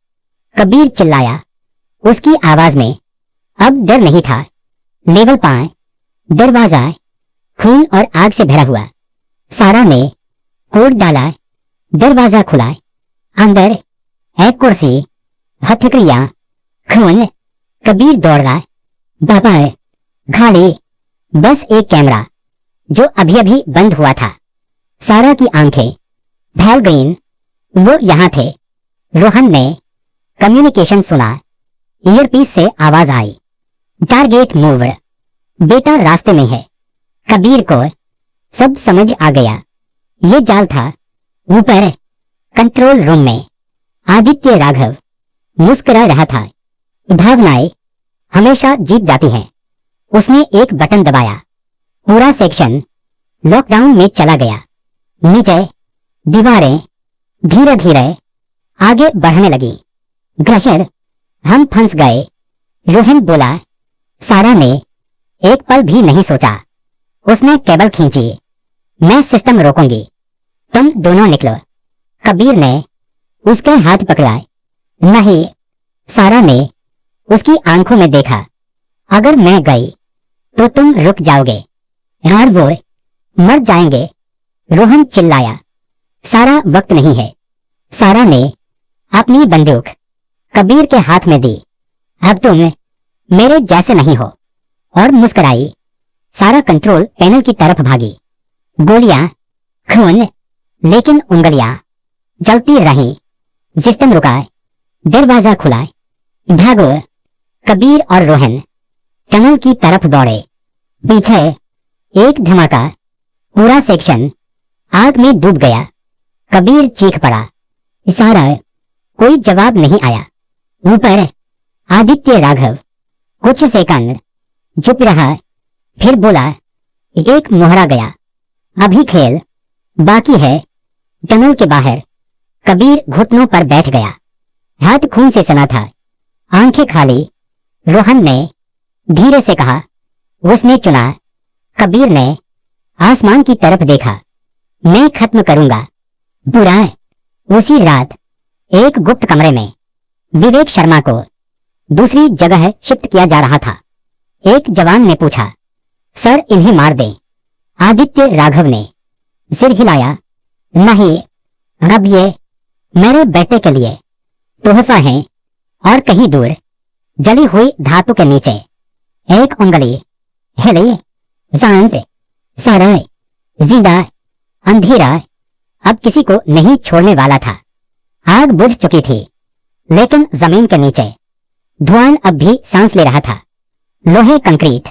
कबीर चिल्लाया। उसकी आवाज में अब डर नहीं था। लेवल 5, दरवाजा खून और आग से भरा हुआ। सारा ने कोड डाला, दरवाजा खुला। अंदर एक कुर्सी, हथकड़ियां, खून। कबीर दौड़ा। बाबा, घाड़ी, बस एक कैमरा जो अभी अभी बंद हुआ था। सारा की आंखें फैल गईं। वो यहां थे। रोहन ने कम्युनिकेशन सुना। ईयरपीस से आवाज आई, टारगेट मूव्ड। बेटा रास्ते में है। कबीर को सब समझ आ गया। ये जाल था। ऊपर कंट्रोल रूम में आदित्य राघव मुस्कुरा रहा था। भावनाएं हमेशा जीत जाती हैं। उसने एक बटन दबाया। पूरा सेक्शन लॉकडाउन में चला गया। नीचे दीवारें धीरे धीरे आगे बढ़ने लगी। ग्रशर, हम फंस गए, रोहन बोला। सारा ने एक पल भी नहीं सोचा। उसने केबल खींची। मैं सिस्टम रोकूंगी, तुम दोनों निकलो। कबीर ने उसके हाथ पकड़ा। नहीं, सारा ने उसकी आंखों में देखा। अगर मैं गई तो तुम रुक जाओगे और वो मर जाएंगे। रोहन चिल्लाया। सारा, वक्त नहीं है। सारा ने अपनी बंदूक कबीर के हाथ में दी। अब तुम मेरे जैसे नहीं हो, और मुस्कुराई। सारा कंट्रोल पैनल की तरफ भागी। गोलियां, खून, लेकिन उंगलियां जलती रहीं। सिस्टम रुका, दरवाजा खुला। भागो। कबीर और रोहन टनल की तरफ दौड़े। पीछे एक धमाका, पूरा सेक्शन आग में डूब गया। कबीर चीख पड़ा। सारा, कोई जवाब नहीं आया। ऊपर आदित्य राघव कुछ सेकंड चुप रहा, फिर बोला, एक मोहरा गया, अभी खेल बाकी है। टनल के बाहर कबीर घुटनों पर बैठ गया। हाथ खून से सना था, आंखें खाली। रोहन ने धीरे से कहा, उसने चुना। कबीर ने आसमान की तरफ देखा। मैं खत्म करूंगा। बुरा। उसी रात एक गुप्त कमरे में विवेक शर्मा को दूसरी जगह शिफ्ट किया जा रहा था। एक जवान ने पूछा, सर इन्हें मार दें? आदित्य राघव ने सिर हिलाया। नहीं, अब ये मेरे बेटे के लिए तोहफा है। और कहीं दूर जली हुई धातु के नीचे एक उंगली हिली। शांत, सारा जिंदा। अंधेरा अब किसी को नहीं छोड़ने वाला था। आग बुझ चुकी थी, लेकिन जमीन के नीचे धुआं अब भी सांस ले रहा था। लोहे, कंक्रीट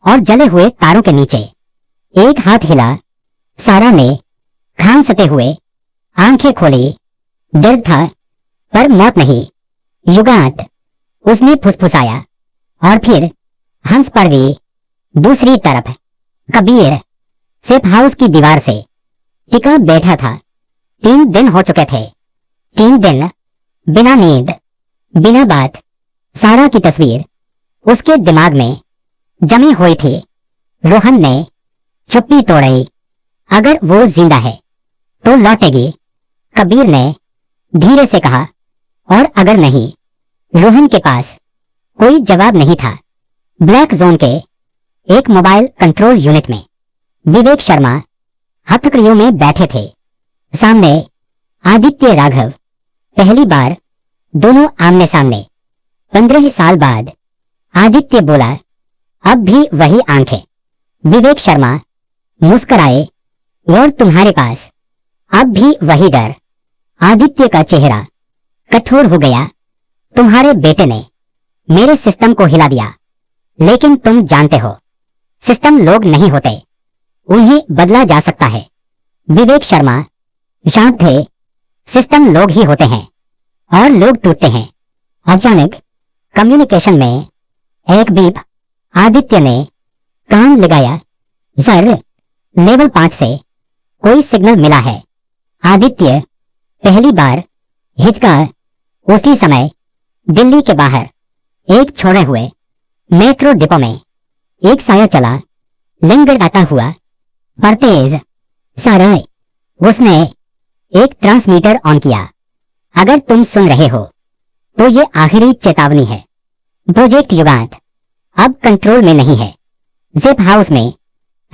और जले हुए तारों के नीचे एक हाथ हिला। सारा ने खांसते हुए आंखें खोली। दर्द था, पर मौत नहीं। युगांत, उसने फुसफुसाया। और फिर हंस पड़ गई। दूसरी तरफ कबीर सेफ हाउस की दीवार से टिका बैठा था। 3 दिन हो चुके थे। 3 दिन बिना नींद, बिना बात। सारा की तस्वीर उसके दिमाग में जमी हुई थी। रोहन ने चुप्पी तोड़ी। अगर वो जिंदा है तो लौटेगी, कबीर ने धीरे से कहा। और अगर नहीं? रोहन के पास कोई जवाब नहीं था। ब्लैक जोन के एक मोबाइल कंट्रोल यूनिट में विवेक शर्मा हथकड़ियों में बैठे थे। सामने आदित्य राघव। पहली बार दोनों आमने सामने। 15 साल बाद आदित्य बोला, अब भी वही आंखें। विवेक शर्मा मुस्कुराए। और तुम्हारे पास अब भी वही डर। आदित्य का चेहरा कठोर हो गया। तुम्हारे बेटे ने मेरे सिस्टम को हिला दिया, लेकिन तुम जानते हो सिस्टम लोग नहीं होते, उन्हें बदला जा सकता है। विवेक शर्मा शांत थे। सिस्टम लोग ही होते हैं और लोग टूटते हैं। अचानक कम्युनिकेशन में एक बीप। आदित्य ने कान लगाया। सर, लेवल 5 से कोई सिग्नल मिला है। आदित्य पहली बार हिचका उसी समय दिल्ली के बाहर एक छोड़े हुए मेट्रो डिपो में एक साया चला लंगड़ाता हुआ पर तेज सारा। उसने एक ट्रांसमीटर ऑन किया। अगर तुम सुन रहे हो तो ये आखिरी चेतावनी है। प्रोजेक्ट युगांत अब कंट्रोल में नहीं है। जिप हाउस में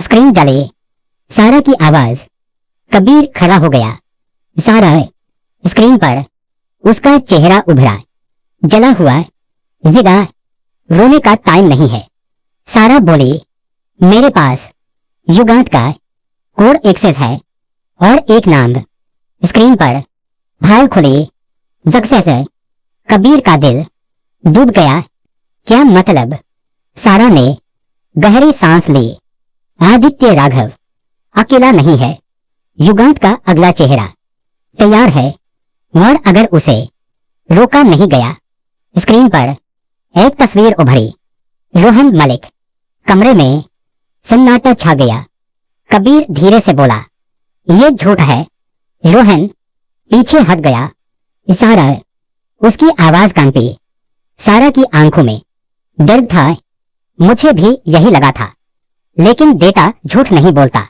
स्क्रीन जले। सारा की आवाज। कबीर खड़ा हो गया। सारा स्क्रीन पर उसका चेहरा उभरा, जला हुआ। जिदा रोने का टाइम नहीं है। सारा बोली, मेरे पास युगांत का कोड एक्सेस है और एक नाम। स्क्रीन पर फाइल खुली। सक्सेस। कबीर का दिल डूब गया। क्या मतलब? सारा ने गहरी सांस ली। आदित्य राघव अकेला नहीं है। युगांत का अगला चेहरा तैयार है और अगर उसे रोका नहीं गया। स्क्रीन पर एक तस्वीर उभरी। रोहन मलिक। कमरे में सन्नाटा छा गया। कबीर धीरे से बोला, यह झूठ है। रोहन पीछे हट गया। सारा। उसकी आवाज कांपी। सारा की आंखों में दर्द था। मुझे भी यही लगा था, लेकिन डेटा झूठ नहीं बोलता।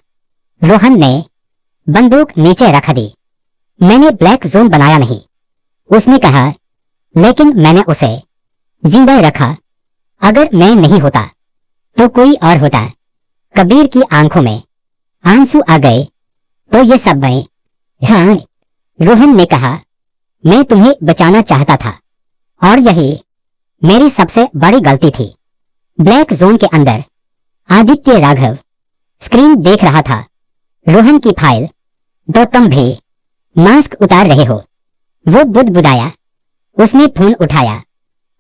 रोहन ने बंदूक नीचे रख दी। मैंने ब्लैक जोन बनाया नहीं, उसने कहा, लेकिन मैंने उसे जिंदा रखा। अगर मैं नहीं होता तो कोई और होता। कबीर की आंखों में आंसू आ गए। तो ये सब मैं? हाँ, रोहन ने कहा, मैं तुम्हें बचाना चाहता था और यही मेरी सबसे बड़ी गलती थी। ब्लैक जोन के अंदर आदित्य राघव स्क्रीन देख रहा था। रोहन की फाइल। तो तुम भी मास्क उतार रहे हो? वो बुदबुदाया। उसने फोन उठाया।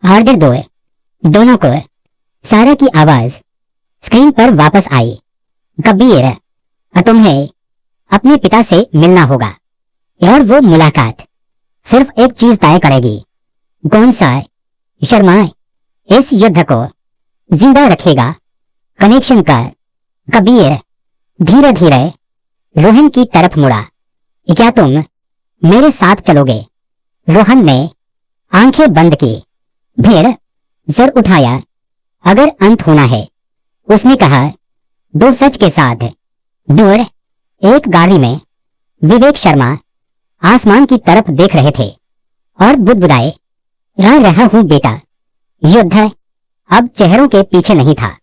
ऑर्डर दो। दोनों को। सारा की आवाज स्क्रीन पर वापस आई। कबीर, तुम्हें अपने पिता से मिलना होगा और वो मुलाकात सिर्फ एक चीज तय करेगी। कौन सा? शर्मा इस युद्ध को जिंदा रखेगा। कनेक्शन का। कबीर धीरे धीरे रोहन की तरफ मुड़ा। क्या तुम मेरे साथ चलोगे? रोहन ने आंखें बंद की, फिर सर उठाया। अगर अंत होना है, उसने कहा। दो सच के साथ दूर एक गाड़ी में विवेक शर्मा आसमान की तरफ देख रहे थे और बुदबुदाए, आ रहा हूं बेटा। युद्ध अब चेहरों के पीछे नहीं था,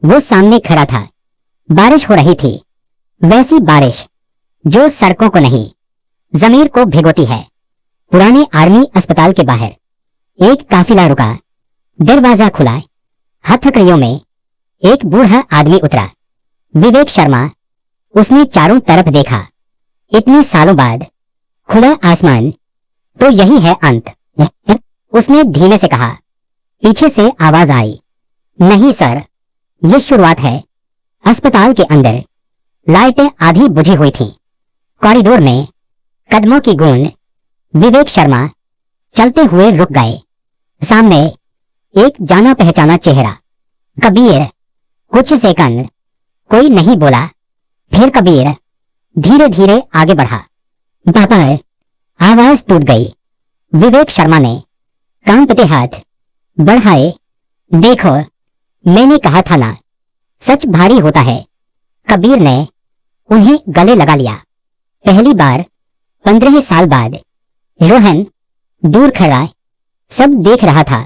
वो सामने खड़ा था। बारिश हो रही थी, वैसी बारिश जो सड़कों को नहीं, जमीर को भिगोती है। पुराने आर्मी अस्पताल के बाहर एक काफिला रुका। दरवाजा खुला। हथकड़ियों में एक बूढ़ा आदमी उतरा। विवेक शर्मा। उसने चारों तरफ देखा। इतने सालों बाद खुला आसमान। तो यही है अंत? उसने धीमे से कहा। पीछे से आवाज आई, नहीं सर, ये शुरुआत है। अस्पताल के अंदर लाइटें आधी बुझी हुई थीं। कॉरिडोर में कदमों की गूंज। विवेक शर्मा चलते हुए रुक गए। सामने एक जाना पहचाना चेहरा। कबीर। कुछ सेकंड कोई नहीं बोला। फिर कबीर धीरे धीरे आगे बढ़ा। पापा। आवाज टूट गई। विवेक शर्मा ने कांपते हाथ बढ़ाए। देखो, मैंने कहा था ना, सच भारी होता है। कबीर ने उन्हें गले लगा लिया। पहली बार 15 साल बाद रोहन दूर खड़ा सब देख रहा था।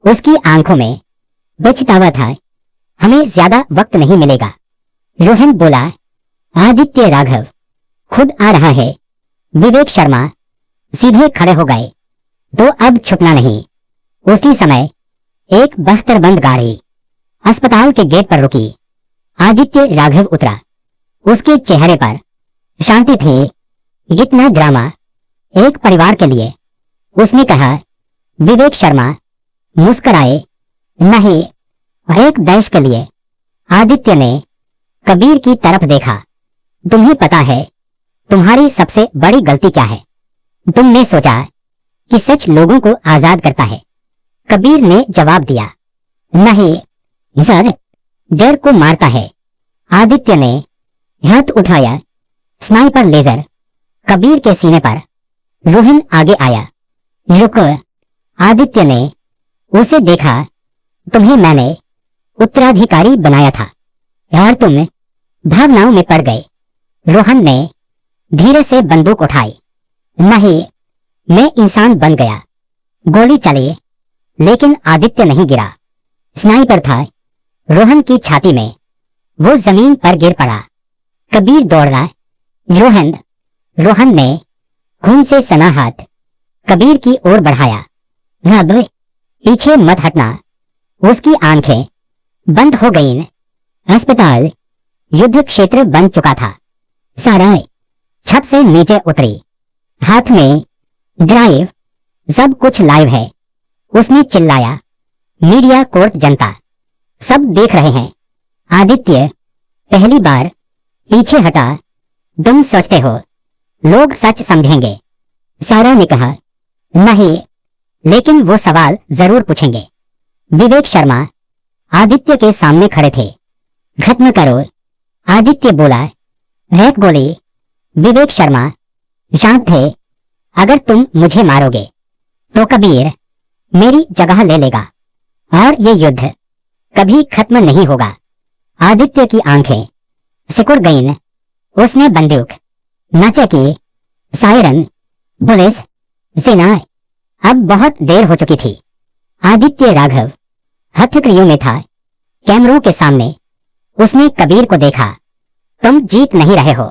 उसकी आंखों में बचतावा था। हमें ज्यादा वक्त नहीं मिलेगा, रोहन बोला। आदित्य राघव खुद आ रहा है। विवेक शर्मा सीधे खड़े हो गए। तो अब छुपना नहीं। उसी समय एक बख्तरबंद गाड़ी अस्पताल के गेट पर रुकी। आदित्य राघव उतरा। उसके चेहरे पर शांति थी। इतना ड्रामा एक परिवार के लिए, उसने कहा। विवेक शर्मा मुस्कुराए। नहीं, एक देश के लिए। आदित्य ने कबीर की तरफ देखा। तुम्हें पता है तुम्हारी सबसे बड़ी गलती क्या है? तुमने सोचा कि सच लोगों को आजाद करता है। कबीर ने जवाब दिया, नहीं सर, डर को मारता है। आदित्य ने हाथ उठाया। स्नाइपर लेजर कबीर के सीने पर रोहन आगे आया। रुको। आदित्य ने उसे देखा। तुम्हें मैंने उत्तराधिकारी बनाया था और तुम भावनाओं में पड़ गए। रोहन ने धीरे से बंदूक उठाई। नहीं, मैं इंसान बन गया। गोली चली लेकिन आदित्य नहीं गिरा। स्नाइपर था रोहन की छाती में। वो जमीन पर गिर पड़ा। कबीर दौड़ा। रोहन ने खून से सना हाथ कबीर की ओर बढ़ाया। अब पीछे मत हटना। उसकी आंखें बंद हो गईं। अस्पताल युद्ध क्षेत्र बन चुका था। सारा छत से नीचे उतरी, हाथ में ड्राइव। सब कुछ लाइव है। उसने चिल्लाया। मीडिया, कोर्ट, जनता सब देख रहे हैं। आदित्य पहली बार पीछे हटा। तुम सोचते हो लोग सच समझेंगे? सारा ने कहा। नहीं, लेकिन वो सवाल जरूर पूछेंगे। विवेक शर्मा आदित्य के सामने खड़े थे। खत्म करो, आदित्य बोला। एक गोली। विवेक शर्मा शांत थे। अगर तुम मुझे मारोगे तो कबीर मेरी जगह ले लेगा और ये युद्ध कभी खत्म नहीं होगा। आदित्य की आंखें सिकुड़ गईं। उसने बंदूक नीचे की। सायरन, पुलिस, सेना। अब बहुत देर हो चुकी थी। आदित्य राघव हथकड़ियों में था, कैमरों के सामने। उसने कबीर को देखा। तुम जीत नहीं रहे हो,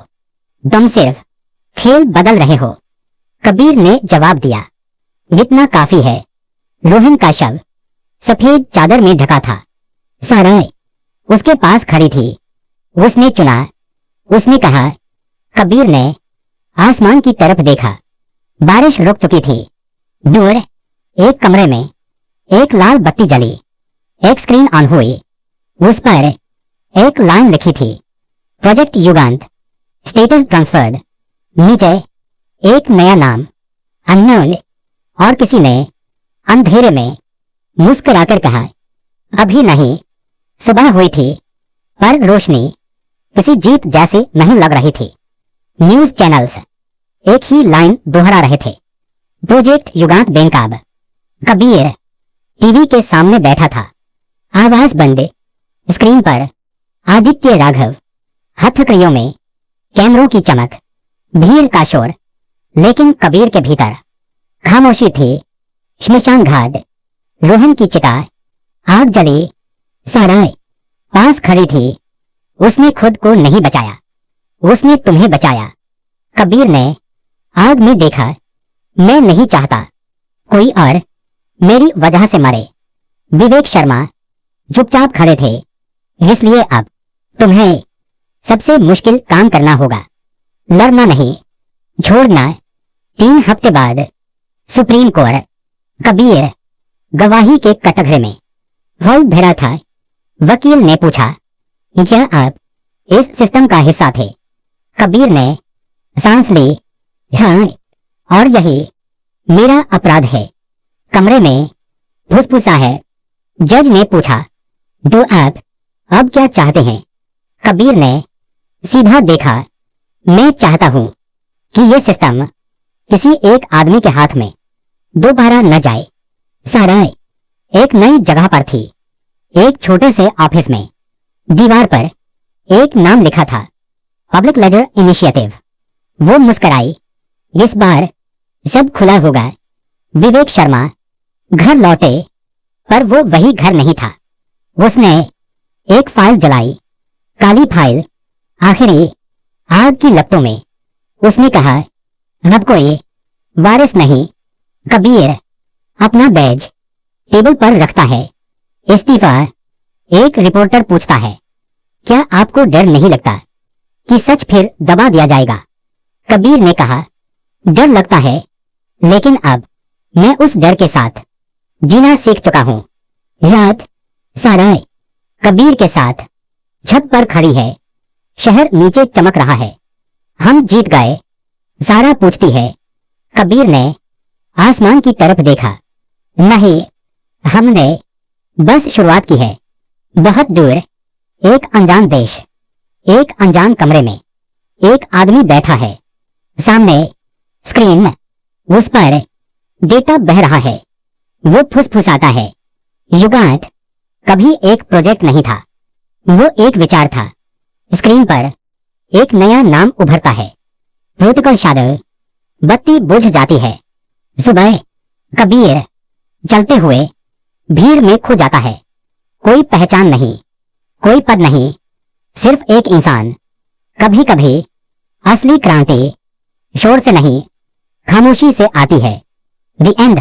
तुम सिर्फ खेल बदल रहे हो। कबीर ने जवाब दिया। इतना काफी है। रोहन का शव सफेद चादर में ढका था। सारा उसके पास खड़ी थी। उसने चुना। उसने कहा। कबीर ने आसमान की तरफ देखा। बारिश रुक चुकी थी। दूर एक कमरे में एक लाल बत्ती जली। एक स्क्रीन ऑन हुई। उस पर एक लाइन लिखी थी, प्रोजेक्ट युगांत, स्टेटस ट्रांसफर्ड। नीचे एक नया नाम, अननोन। और किसी ने अंधेरे में मुस्कुराकर कहा, अभी नहीं। सुबह हुई थी पर रोशनी किसी जीत जैसी नहीं लग रही थी। न्यूज चैनल्स एक ही लाइन दोहरा रहे थे, प्रोजेक्ट युगांत बेनकाब। कबीर टीवी के सामने बैठा था। आवाज बंद। स्क्रीन पर आदित्य राघव, हथकड़ियों में कैमरों की चमक, भीड़ का शोर। लेकिन कबीर के भीतर खामोशी थी। श्मशान घाट, रोहन की चिता, आग जली। सारा पास खड़ी थी। उसने खुद को नहीं बचाया, उसने तुम्हें बचाया। कबीर ने आग में देखा। मैं नहीं चाहता कोई और मेरी वजह से मरे। विवेक शर्मा चुपचाप खड़े थे। इसलिए अब तुम्हें सबसे मुश्किल काम करना होगा, लड़ना नहीं, छोड़ना। 3 हफ्ते बाद सुप्रीम कोर्ट। कबीर गवाही के कटघरे में हॉल भरा था। वकील ने पूछा, क्या आप इस सिस्टम का हिस्सा थे? कबीर ने सांस ली। हाँ, और यही मेरा अपराध है। कमरे में फुसफुसा है। जज ने पूछा, तो आप अब क्या चाहते हैं? कबीर ने सीधा देखा। मैं चाहता हूं कि यह सिस्टम किसी एक आदमी के हाथ में दोबारा न जाए। सारा एक नई जगह पर थी। एक छोटे से ऑफिस में दीवार पर एक नाम लिखा था, पब्लिक लेजर इनिशिएटिव। वो मुस्कुराई। इस बार सब खुला होगा। विवेक शर्मा घर लौटे पर वो वही घर नहीं था। उसने एक फाइल जलाई, काली फाइल। आखिरी आग की लपटों में उसने कहा, अब कोई वारिस नहीं। कबीर अपना बैज टेबल पर रखता है। इस्तीफा। एक रिपोर्टर पूछता है, क्या आपको डर नहीं लगता कि सच फिर दबा दिया जाएगा? कबीर ने कहा, डर लगता है, लेकिन अब मैं उस डर के साथ जीना सीख चुका हूं। रात। सारा कबीर के साथ छत पर खड़ी है। शहर नीचे चमक रहा है। हम जीत गए, सारा पूछती है। कबीर ने आसमान की तरफ देखा। नहीं, हमने बस शुरुआत की है। बहुत दूर एक अनजान देश, एक अनजान कमरे में एक आदमी बैठा है। सामने स्क्रीन, उस पर डेटा बह रहा है। वो फुसफुसाता है। युगांत कभी एक प्रोजेक्ट नहीं था, वो एक विचार था। स्क्रीन पर एक नया नाम उभरता है, प्रोटोकॉल शादर। बत्ती बुझ जाती है। सुबह कबीर चलते हुए भीड़ में खो जाता है। कोई पहचान नहीं, कोई पद नहीं, सिर्फ एक इंसान। कभी कभी असली क्रांति शोर से नहीं, खामोशी से आती है। The end.